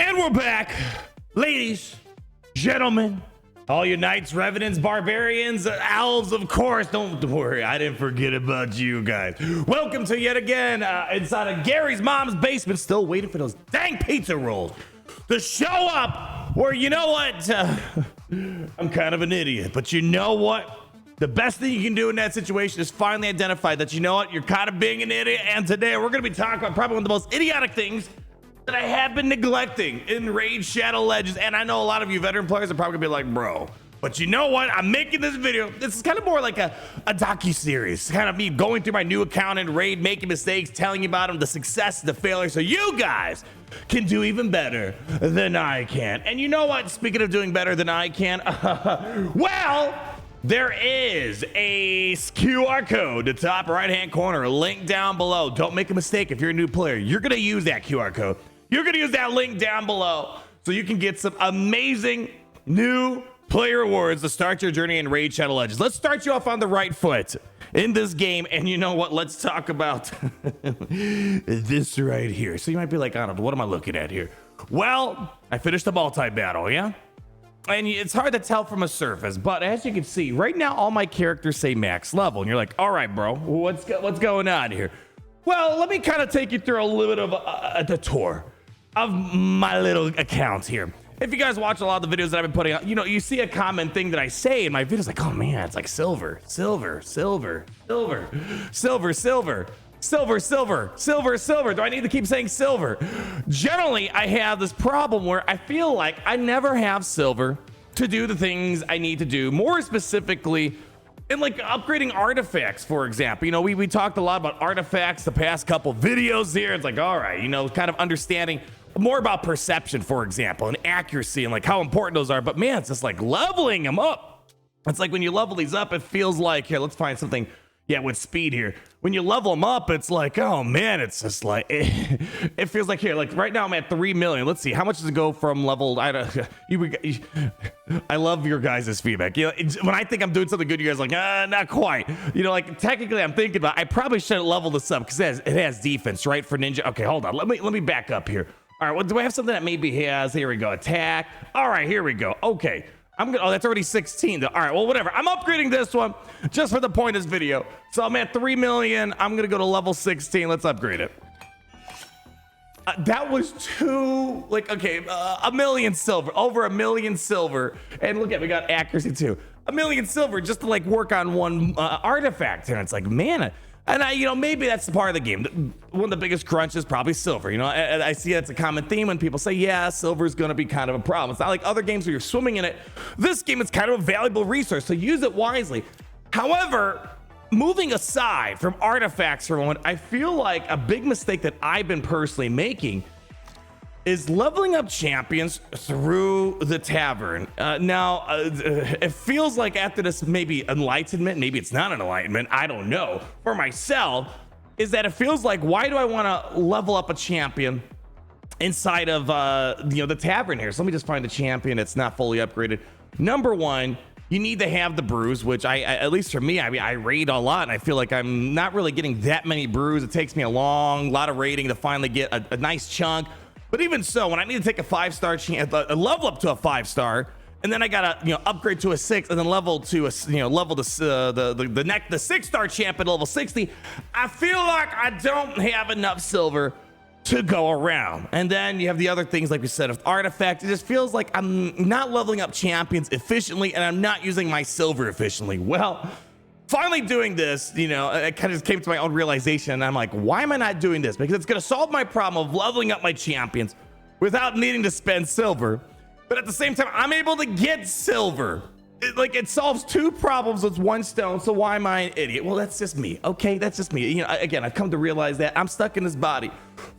And we're back, ladies, gentlemen, all you knights, revenants, barbarians, elves, of course. Don't worry, I didn't forget about you guys. Welcome to yet again inside of Gary's mom's basement, still waiting for those dang pizza rolls to show up. Where, you know what? I'm kind of an idiot, but you know what? The best thing you can do in that situation is finally identify that, you know what, you're kind of being an idiot. And today we're going to be talking about probably one of the most idiotic things that I have been neglecting in Raid Shadow Legends. And I know a lot of you veteran players are probably gonna be like, bro, but you know what? I'm making this video. This is kind of more like a docu-series, kind of me going through my new account in Raid, making mistakes, telling you about them, the success, the failure, so you guys can do even better than I can. And you know what? Speaking of doing better than I can, well, there is a QR code, the top right-hand corner, link down below. Don't make a mistake if you're a new player. You're gonna use that QR code. You're gonna use that link down below so you can get some amazing new player rewards to start your journey in Raid Shadow Legends. Let's start you off on the right foot in this game. And you know what? Let's talk about this right here. So you might be like, Arnold, what am I looking at here? Well, I finished the multi-battle, yeah? And it's hard to tell from a surface, but as you can see, right now, all my characters say max level. And you're like, all right, bro, what's going on here? Well, let me kind of take you through a little bit of a tour of my little account here. If you guys watch a lot of the videos that I've been putting out, you know, you see a common thing that I say in my videos, like, oh man, it's like silver, silver, silver, silver, silver, silver, silver, silver, silver, silver. Do I need to keep saying silver? Generally, I have this problem where I feel like I never have silver to do the things I need to do. More specifically, in like upgrading artifacts, for example. You know, we talked a lot about artifacts the past couple videos here. It's like, all right, you know, kind of understanding more about perception, for example, and accuracy and like how important those are. But man, it's just like leveling them up. It's like when you level these up, it feels like, here, let's find something. Yeah, with speed here. When you level them up, it's like, oh man, it's just like, it feels like here, like right now I'm at 3 million. Let's see, how much does it go from level, I love your guys' feedback. You know, when I think I'm doing something good, you guys are like, not quite. You know, like technically I'm thinking about, I probably shouldn't level this up because it has defense, right, for ninja. Okay, hold on, let me back up here. All right, well, do I have something that maybe has, here we go, attack. All right, here we go, okay. Oh, that's already 16. All right, well, whatever. I'm upgrading this one just for the point of this video. So I'm at 3 million. I'm going to go to level 16. Let's upgrade it. That was too, like, okay, a million silver, over 1 million silver. And look at, we got accuracy too. 1 million silver just to like work on one artifact. And it's like, man, and you know, maybe that's the part of the game. One of the biggest crunches is probably silver. You know, I see that's a common theme when people say, yeah, silver is going to be kind of a problem. It's not like other games where you're swimming in it. This game is kind of a valuable resource, so use it wisely. However, moving aside from artifacts for a moment, I feel like a big mistake that I've been personally making is leveling up champions through the tavern. Now, it feels like after this maybe enlightenment, maybe it's not an enlightenment, I don't know, for myself, is that it feels like, why do I want to level up a champion inside of you know, the tavern here? So let me just find a champion that's not fully upgraded. Number one, you need to have the brews, which I at least for me, I mean, I raid a lot and I feel like I'm not really getting that many brews. It takes me a lot of raiding to finally get a nice chunk. But even so, when I need to take a 5-star a level up to a 5-star, and then I gotta, you know, upgrade to a 6, and then level to a, you know, level the 6-star champ at level 60, I feel like I don't have enough silver to go around. And then you have the other things, like we said, with artifacts. It just feels like I'm not leveling up champions efficiently, and I'm not using my silver efficiently. Well, finally doing this, you know, it kind of just came to my own realization, and I'm like, why am I not doing this? Because it's going to solve my problem of leveling up my champions without needing to spend silver. But at the same time, I'm able to get silver. It solves two problems with one stone, so why am I an idiot? Well, that's just me, okay? That's just me. You know, again, I've come to realize that I'm stuck in this body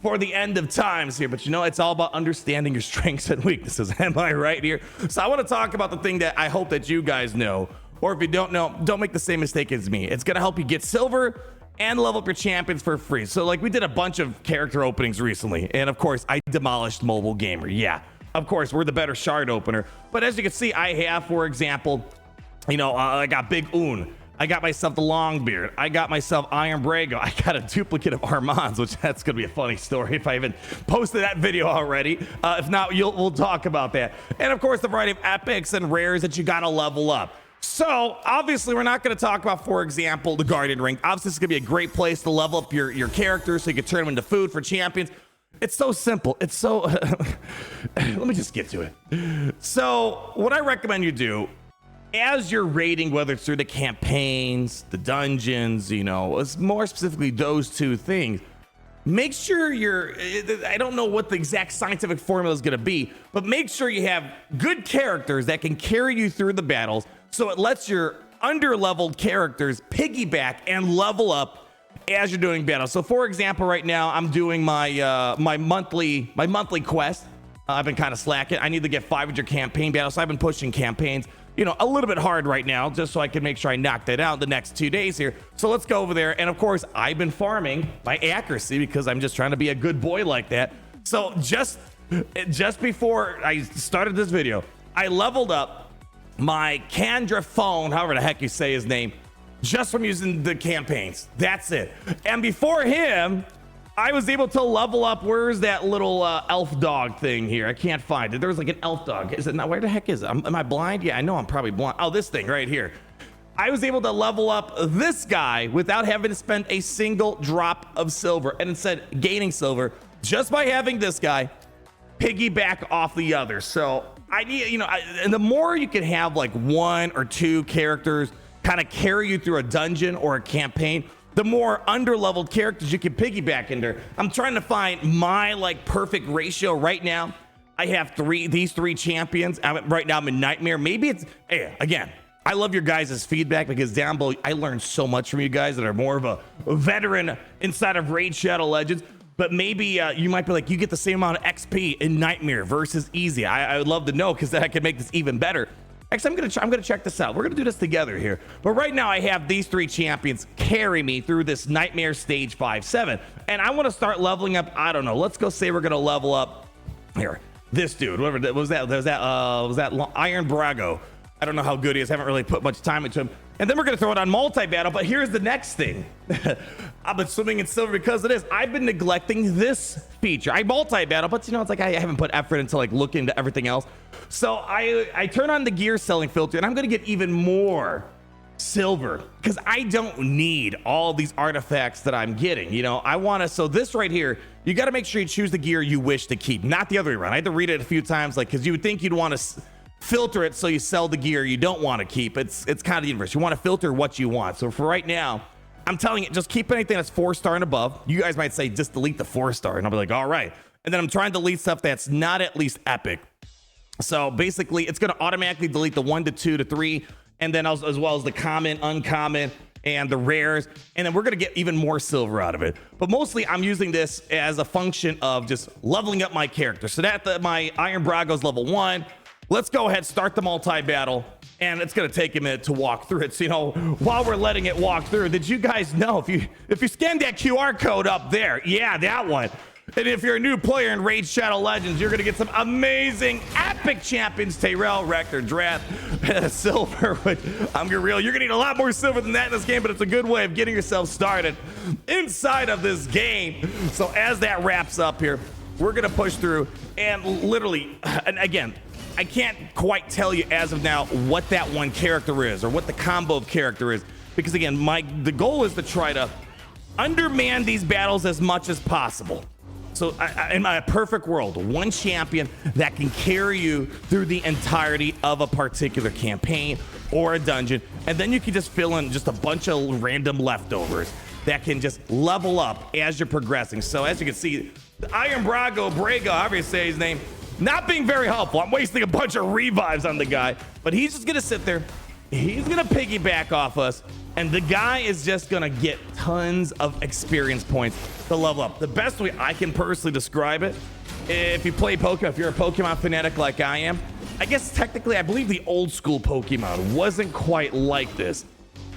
for the end of times here, but you know, it's all about understanding your strengths and weaknesses. Am I right here? So I want to talk about the thing that I hope that you guys know. Or if you don't know, don't make the same mistake as me. It's gonna help you get silver and level up your champions for free. So like we did a bunch of character openings recently. And of course, I demolished Mobile Gamer. Yeah, of course, we're the better shard opener. But as you can see, I have, for example, you know, I got Big Un. I got myself the Longbeard. I got myself Iron Brago. I got a duplicate of Armand's, which that's going to be a funny story if I haven't posted that video already. If not, we'll talk about that. And of course, the variety of epics and rares that you got to level up. So obviously, we're not going to talk about, for example, the Guardian Ring. Obviously, this is going to be a great place to level up your characters so you can turn them into food for champions. It's so simple. It's so... Let me just get to it. So what I recommend you do, as you're raiding, whether it's through the campaigns, the dungeons, you know, it's more specifically those two things, make sure I don't know what the exact scientific formula is going to be, but make sure you have good characters that can carry you through the battles, so it lets your under-leveled characters piggyback and level up as you're doing battles. So for example, right now I'm doing my my monthly quest. I've been kind of slacking. I need to get 500 campaign battles, so I've been pushing campaigns, you know, a little bit hard right now, just so I can make sure I knock that out the next 2 days here. So let's go over there. And of course, I've been farming my accuracy because I'm just trying to be a good boy like that. So just before I started this video, I leveled up my Kandra phone, however the heck you say his name, just from using the campaigns. That's it. And before him, I was able to level up. Where's that little elf dog thing here? I can't find it. There's like an elf dog. Is it not? Where the heck is it? Am I blind? Yeah, I know I'm probably blind. Oh, this thing right here. I was able to level up this guy without having to spend a single drop of silver, and instead gaining silver just by having this guy piggyback off the other. So I need, you know, and the more you can have like 1 or 2 characters kind of carry you through a dungeon or a campaign, the more underleveled characters you can piggyback into. I'm trying to find my like perfect ratio right now. I have these three champions. Right now I'm in Nightmare. Maybe it's, hey, again, I love your guys' feedback because down below, I learned so much from you guys that are more of a veteran inside of Raid Shadow Legends. But maybe you might be like, you get the same amount of XP in Nightmare versus Easy. I would love to know, because then I can make this even better. Actually, I'm gonna check this out. We're gonna do this together here. But right now I have these 3 champions carry me through this Nightmare stage 5-7. And I wanna start leveling up, I don't know, let's go say we're gonna level up here. This dude, whatever that was, that Iron Brago. I don't know how good he is. I haven't really put much time into him. And then we're going to throw it on multi-battle. But here's the next thing. I've been swimming in silver because of this. I've been neglecting this feature. I multi-battle, but you know, it's like I haven't put effort into like looking into everything else. So I turn on the gear selling filter, and I'm going to get even more silver because I don't need all these artifacts that I'm getting. You know, I want to, so this right here, you got to make sure you choose the gear you wish to keep, not the other way around. I had to read it a few times, like, because you would think you'd want to filter it so you sell the gear you don't want to keep. It's kind of the inverse. You want to filter what you want. So for right now, I'm telling you, just keep anything that's 4-star and above. You guys might say just delete the 4-star, and I'll be like, all right. And then I'm trying to delete stuff that's not at least epic. So basically, it's going to automatically delete the 1 to 2 to 3, and then as well as the common, uncommon, and the rares. And then we're going to get even more silver out of it. But mostly, I'm using this as a function of just leveling up my character. So that my Iron Brago's level 1. Let's go ahead, start the multi-battle, and it's going to take a minute to walk through it. So, you know, while we're letting it walk through, did you guys know if you scan that QR code up there, yeah, that one. And if you're a new player in Raid Shadow Legends, you're going to get some amazing epic champions, Tyrell, Rector, Drath, silver, which I'm real. You're going to need a lot more silver than that in this game, but it's a good way of getting yourself started inside of this game. So as that wraps up here, we're going to push through, and literally, and again, I can't quite tell you as of now what that one character is or what the combo of character is, because again, the goal is to try to underman these battles as much as possible. So in my perfect world, one champion that can carry you through the entirety of a particular campaign or a dungeon, and then you can just fill in just a bunch of random leftovers that can just level up as you're progressing. So as you can see, the Iron Brago, however you say his name, not being very helpful. I'm wasting a bunch of revives on the guy, but he's just gonna sit there. He's gonna piggyback off us, and the guy is just gonna get tons of experience points to level up. The best way I can personally describe it, if you play Pokemon, if you're a Pokemon fanatic like I am, I guess technically I believe the old school Pokemon wasn't quite like this.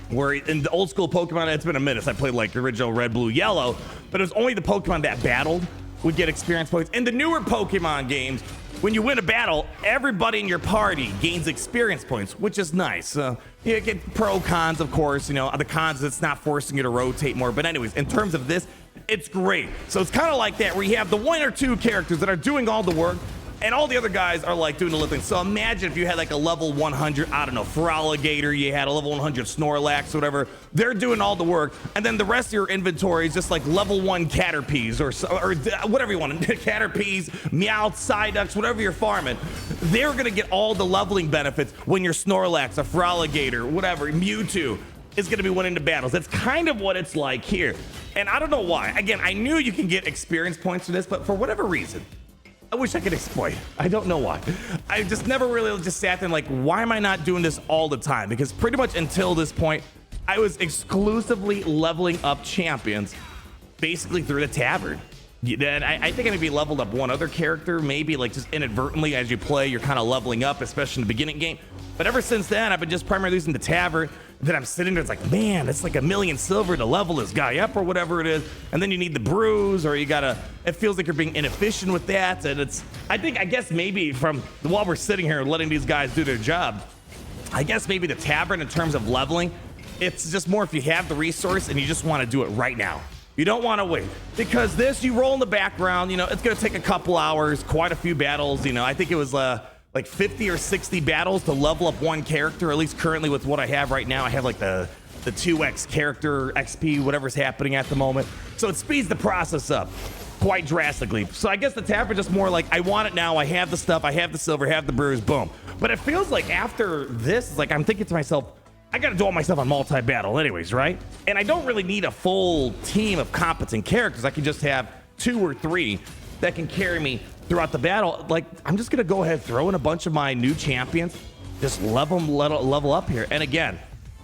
Where in the old school Pokemon, it's been a minute since I played like the original Red, Blue, Yellow, but it was only the Pokemon that battled would get experience points. In the newer Pokemon games, when you win a battle, everybody in your party gains experience points, which is nice. You get pro cons, of course. You know, the cons, it's not forcing you to rotate more. But anyways, in terms of this, it's great. So it's kind of like that, where you have the 1 or 2 characters that are doing all the work, and all the other guys are like doing the little things. So imagine if you had like a level 100, I don't know, Feraligatr, you had a level 100 Snorlax, or whatever. They're doing all the work, and then the rest of your inventory is just like level 1 Caterpies or whatever you want. Caterpies, Meowth, Psyducks, whatever you're farming. They're gonna get all the leveling benefits when your Snorlax, a Feraligatr, whatever, Mewtwo is gonna be winning the battles. That's kind of what it's like here. And I don't know why. Again, I knew you can get experience points for this, but for whatever reason, I wish I could explain. I don't know why. I just never really just sat there and like, why am I not doing this all the time? Because pretty much until this point, I was exclusively leveling up champions basically through the Tavern. Then I think I maybe leveled up one other character, maybe like just inadvertently as you play, you're kind of leveling up, especially in the beginning game. But ever since then, I've been just primarily using the Tavern. Then I'm sitting there, it's like, man, it's like 1,000,000 silver to level this guy up or whatever it is. And then you need the brews, or you gotta, it feels like you're being inefficient with that. And it's, I guess maybe from, while we're sitting here letting these guys do their job, I guess maybe the Tavern in terms of leveling, it's just more if you have the resource and you just want to do it right now. You don't want to wait, because this, you roll in the background, you know, it's going to take a couple hours, quite a few battles. You know, I think it was like 50 or 60 battles to level up one character, at least currently with what I have right now. I have like the 2x character XP, whatever's happening at the moment. So it speeds the process up quite drastically. So I guess the Tavern just more like, I want it now. I have the stuff. I have the silver, have the brews, boom. But it feels like after this, it's like I'm thinking to myself, I gotta do all my stuff on multi-battle anyways, right? And I don't really need a full team of competent characters. I can just have 2 or 3 that can carry me throughout the battle. Like, I'm just gonna go ahead, throw in a bunch of my new champions, just level up here. And again,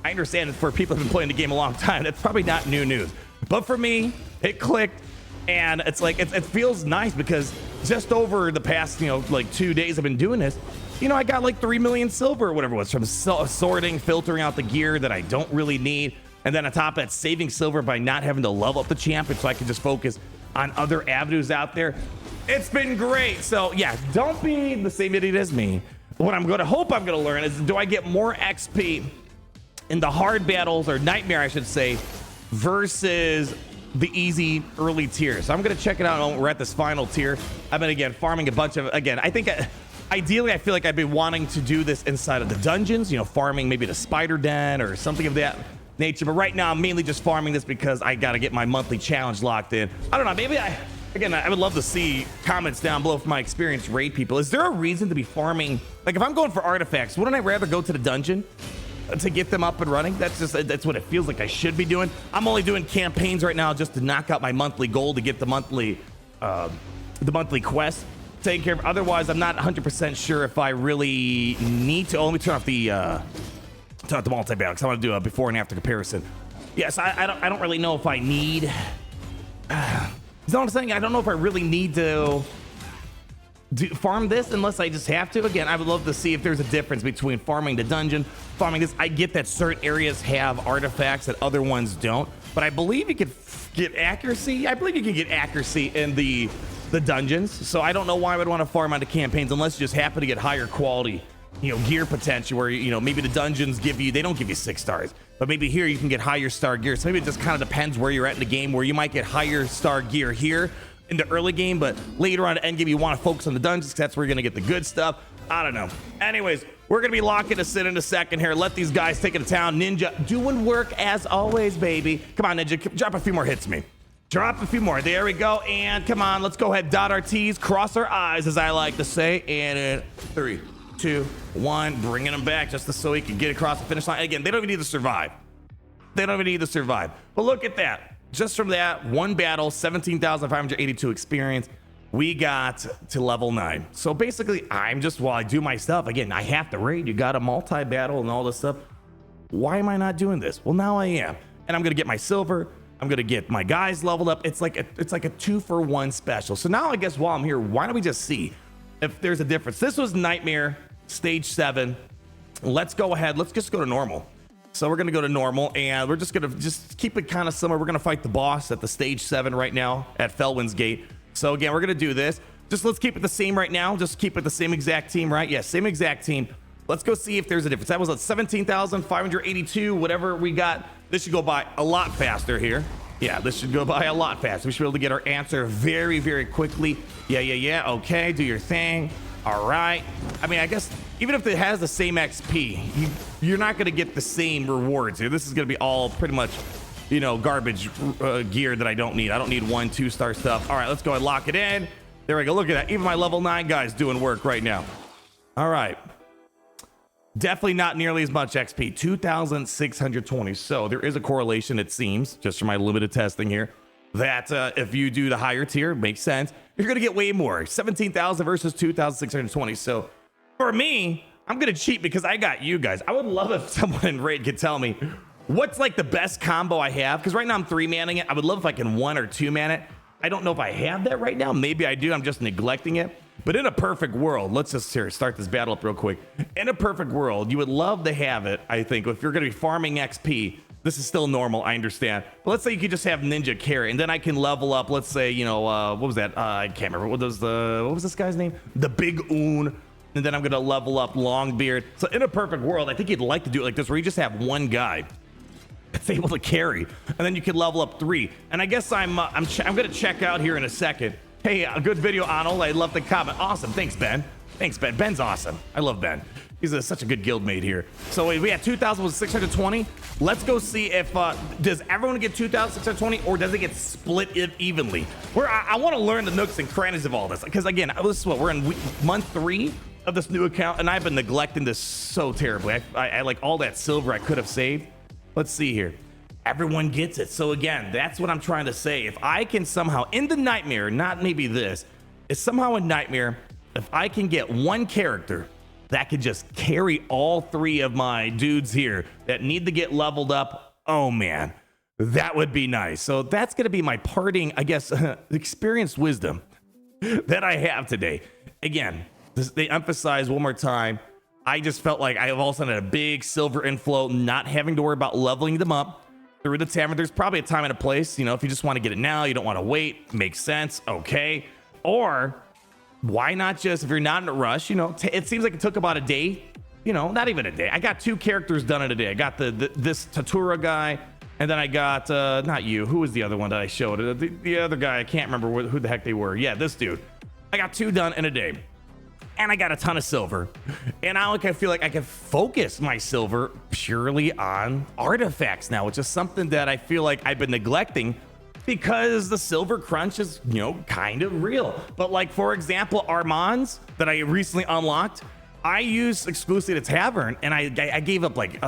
I understand that for people who've been playing the game a long time, that's probably not new news. But for me, it clicked, and it's like, it feels nice because just over the past, you know, like 2 days I've been doing this, you know, I got like 3 million silver or whatever it was from sorting, filtering out the gear that I don't really need. And then on top of that, saving silver by not having to level up the champion so I can just focus on other avenues out there. It's been great. So yeah, don't be the same idiot as me. What I'm gonna hope I'm gonna learn is, do I get more XP in the hard battles, or nightmare I should say, versus the easy early tiers? So I'm gonna check it out when we're at this final tier. I've been, again, farming a bunch of, again, I think ideally, I feel like I've been wanting to do this inside of the dungeons, you know, farming maybe the spider den or something of that nature. But right now, I'm mainly just farming this because I got to get my monthly challenge locked in. I don't know, maybe I would love to see comments down below from my experience raid people. Is there a reason to be farming? Like, if I'm going for artifacts, wouldn't I rather go to the dungeon to get them up and running? That's what it feels like I should be doing. I'm only doing campaigns right now just to knock out my monthly goal to get the monthly quest taken care of. Otherwise, I'm not 100% sure if I really need to. Oh, let me turn off the multi-battle because I want to do a before and after comparison. Yes, I don't really know if I need. You know what I'm saying? I don't know if I really need to farm this unless I just have to. Again, I would love to see if there's a difference between farming the dungeon, farming this. I get that certain areas have artifacts that other ones don't, but I believe you could get accuracy. I believe you can get accuracy in the dungeons. So I don't know why I would want to farm onto campaigns unless you just happen to get higher quality, you know, gear potential, where, you know, maybe the dungeons they don't give you 6 stars, but maybe here you can get higher star gear. So maybe it just kind of depends where you're at in the game, where you might get higher star gear here in the early game, but later on the end game you want to focus on the dungeons because that's where you're gonna get the good stuff. I don't know. Anyways, we're gonna be locking us in a second here. Let these guys take it to town. Ninja doing work as always, baby. Come on, Ninja, drop a few more hits me. Drop a few more. There we go. And come on, let's go ahead, dot our T's, cross our I's, as I like to say. And in 3, 2, 1, bringing them back just so he can get across the finish line. Again, they don't even need to survive. They don't even need to survive. But look at that. Just from that one battle, 17,582 experience, we got to level 9. So basically, while I do my stuff, again, I have to raid. You got a multi-battle and all this stuff. Why am I not doing this? Well, now I am. And I'm going to get my silver. I'm gonna get my guys leveled up. It's like a 2-for-1 special. So now I guess while I'm here, why don't we just see if there's a difference? This was Nightmare Stage 7. Let's go ahead. Let's just go to normal. So we're gonna go to normal, and we're just gonna keep it kind of similar. We're gonna fight the boss at the Stage 7 right now at Felwyn's Gate. So again, we're gonna do this. Just let's keep it the same right now. Just keep it the same exact team, right? Yeah, same exact team. Let's go see if there's a difference. That was at 17,582, whatever we got. This should go by a lot faster here. Yeah, this should go by a lot faster. We should be able to get our answer very, very quickly. Yeah. Okay, do your thing. All right. I mean, I guess even if it has the same XP, you're not going to get the same rewards here. This is going to be all pretty much, you know, garbage gear that I don't need. I don't need 1, 2-star stuff. All right, let's go and lock it in. There we go. Look at that. Even my level 9 guy's doing work right now. All right. Definitely not nearly as much XP, 2,620. So there is a correlation, it seems, just from my limited testing here, that if you do the higher tier, makes sense, you're going to get way more. 17,000 versus 2,620. So for me, I'm going to cheat because I got you guys. I would love if someone in raid could tell me what's like the best combo I have, because right now I'm 3-manning it. I would love if I can 1 or 2-man it. I don't know if I have that right now. Maybe I do. I'm just neglecting it. But in a perfect world, let's just start this battle up real quick. In a perfect world, you would love to have it, I think, if you're going to be farming XP. This is still normal, I understand. But let's say you could just have Ninja carry, and then I can level up, let's say, you know, what was that? I can't remember. What was this guy's name? The Big Oon. And then I'm going to level up Longbeard. So in a perfect world, I think you'd like to do it like this, where you just have one guy that's able to carry, and then you can level up 3. And I guess I'm going to check out here in a second. Hey, a good video, Arnold. I love the comment. Awesome. Thanks, Ben. Thanks, Ben. Ben's awesome. I love Ben. He's such a good guild mate here. So we had 2,620. Let's go see if, does everyone get 2,620 or does it get split evenly? I want to learn the nooks and crannies of all this. Because again, this is what, we're in month 3 of this new account, and I've been neglecting this so terribly. I like all that silver I could have saved. Let's see here. Everyone gets it. So again, that's what I'm trying to say. If I can somehow, in the nightmare, not maybe this, is somehow a nightmare, if I can get one character that could just carry all 3 of my dudes here that need to get leveled up, oh man, that would be nice. So that's going to be my parting, I guess, experienced wisdom that I have today. Again, they emphasize one more time, I just felt like I have all of a sudden had a big silver inflow, not having to worry about leveling them up through the tavern. There's probably a time and a place, you know, if you just want to get it now, you don't want to wait, makes sense, okay. Or why not just, if you're not in a rush, you know, it seems like it took about a day, you know, not even a day. I got 2 characters done in a day. I got this Tatura guy, and then I got, not you, who was the other one that I showed? The other guy, I can't remember who the heck they were. Yeah, this dude. I got 2 done in a day. And I got a ton of silver. And now I feel like I can focus my silver purely on artifacts now, which is something that I feel like I've been neglecting because the silver crunch is, you know, kind of real. But like, for example, Armand's that I recently unlocked, I used exclusively to Tavern, and I gave up like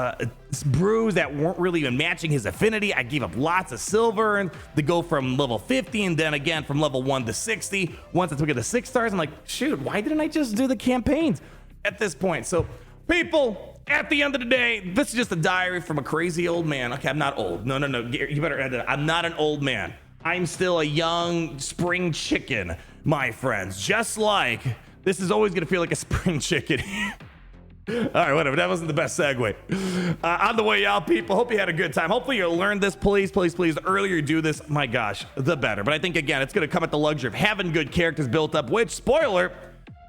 brews that weren't really even matching his affinity. I gave up lots of silver and to go from level 50, and then again from level 1 to 60. Once I took it to 6 stars, I'm like, shoot, why didn't I just do the campaigns at this point? So people, at the end of the day, this is just a diary from a crazy old man. Okay, I'm not old. No, you better edit it. I'm not an old man. I'm still a young spring chicken, my friends. Just like this is always gonna feel like a spring chicken. All right, whatever. That wasn't the best segue. On the way out, people, hope you had a good time. Hopefully you learned this. Please. The earlier you do this, my gosh, the better. But I think, again, it's going to come at the luxury of having good characters built up, which, spoiler,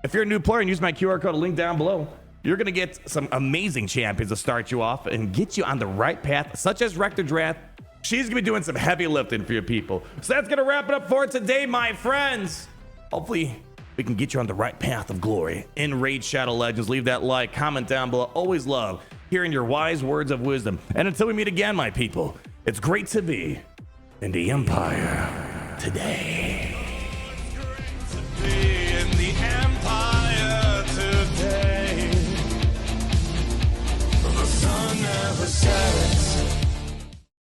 if you're a new player and use my QR code link down below, you're going to get some amazing champions to start you off and get you on the right path, such as Rector Drath. She's going to be doing some heavy lifting for your people. So that's going to wrap it up for today, my friends. Hopefully we can get you on the right path of glory in Raid Shadow Legends. Leave that like, comment down below. Always love hearing your wise words of wisdom. And until we meet again, my people, it's great to be in the Empire today. In the Empire today. The sun never sets.